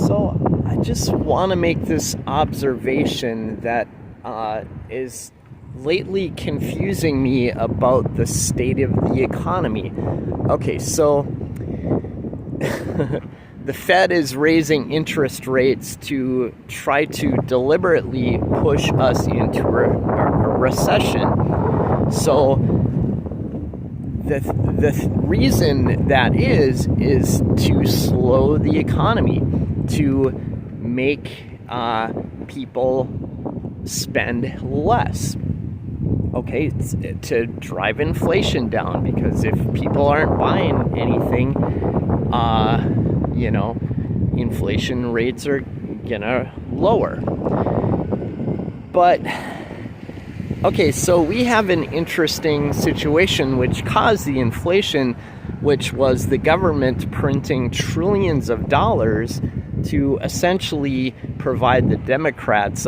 So I just want to make this observation that is lately confusing me about the state of the economy. Okay, so the Fed is raising interest rates to try to deliberately push us into a recession. So the reason that is to slow the economy, to make people spend less. Okay, to drive inflation down, because if people aren't buying anything, inflation rates are gonna lower. But okay, so we have an interesting situation which caused the inflation, which was the government printing trillions of dollars to essentially provide the Democrats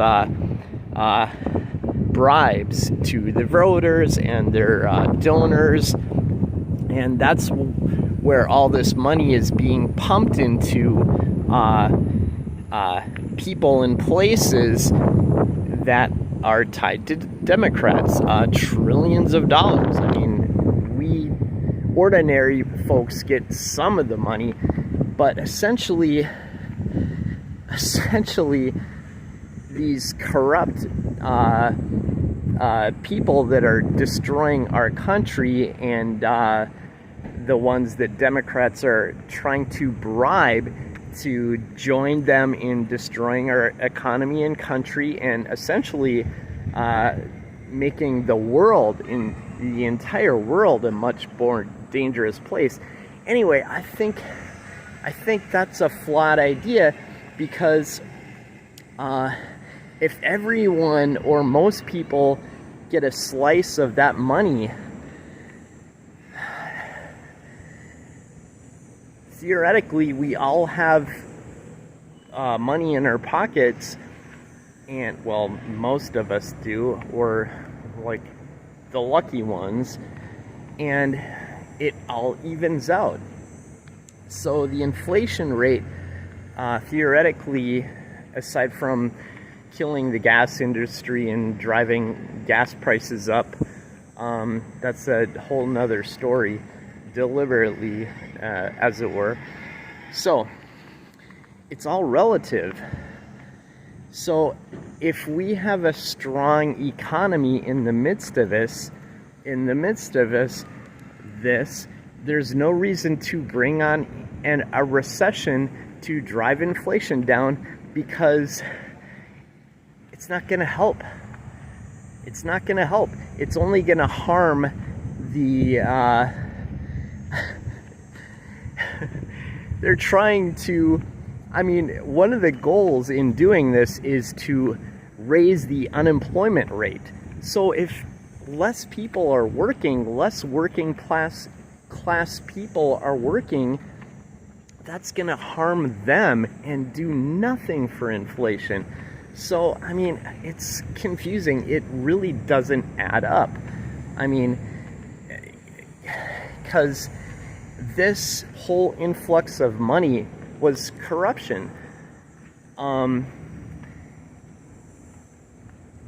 bribes to the voters and their donors. And that's where all this money is being pumped into people and places that are tied to Democrats. Trillions of dollars. I mean, we ordinary folks get some of the money, but essentially these corrupt people that are destroying our country, and the ones that Democrats are trying to bribe to join them in destroying our economy and country, and essentially making the entire world a much more dangerous place. Anyway, I think that's a flawed idea, because if everyone or most people get a slice of that money, theoretically we all have money in our pockets, and well, most of us do, or like the lucky ones, and it all evens out. So the inflation rate, theoretically, aside from killing the gas industry and driving gas prices up, that's a whole nother story, deliberately, as it were. So it's all relative. So if we have a strong economy in the midst of this, there's no reason to bring on a recession to drive inflation down, because it's not going to help. It's not going to help. It's only going to harm the they're trying to, one of the goals in doing this is to raise the unemployment rate. So if less people are working, less working class people are working, that's going to harm them and do nothing for inflation. So, it's confusing. It really doesn't add up. Because this whole influx of money was corruption.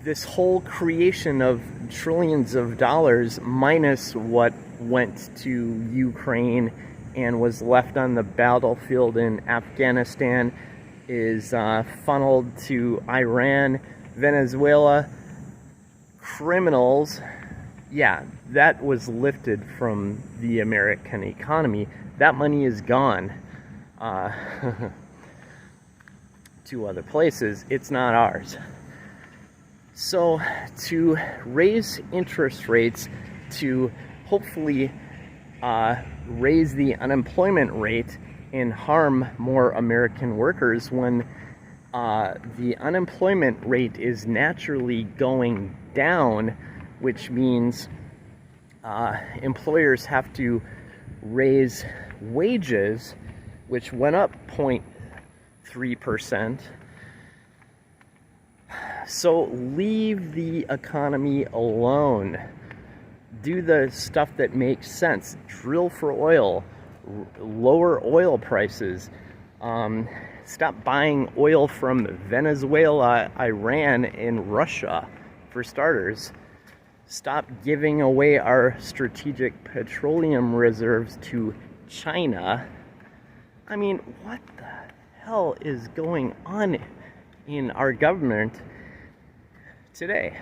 This whole creation of trillions of dollars, minus what went to Ukraine and was left on the battlefield in Afghanistan, is funneled to Iran, Venezuela, criminals. Yeah, that was lifted from the American economy. That money is gone to other places. It's not ours. So to raise interest rates to hopefully raise the unemployment rate and harm more American workers, when the unemployment rate is naturally going down, which means employers have to raise wages, which went up 0.3%. So leave the economy alone. Do the stuff that makes sense. Drill for oil. Lower oil prices. Stop buying oil from Venezuela, Iran, and Russia, for starters. Stop giving away our strategic petroleum reserves to China. I mean, what the hell is going on in our government today?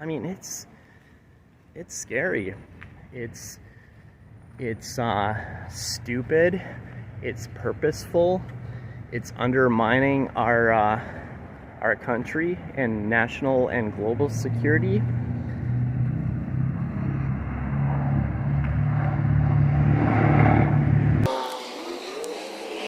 I mean, it's scary. It's stupid. It's purposeful. It's undermining our country and national and global security.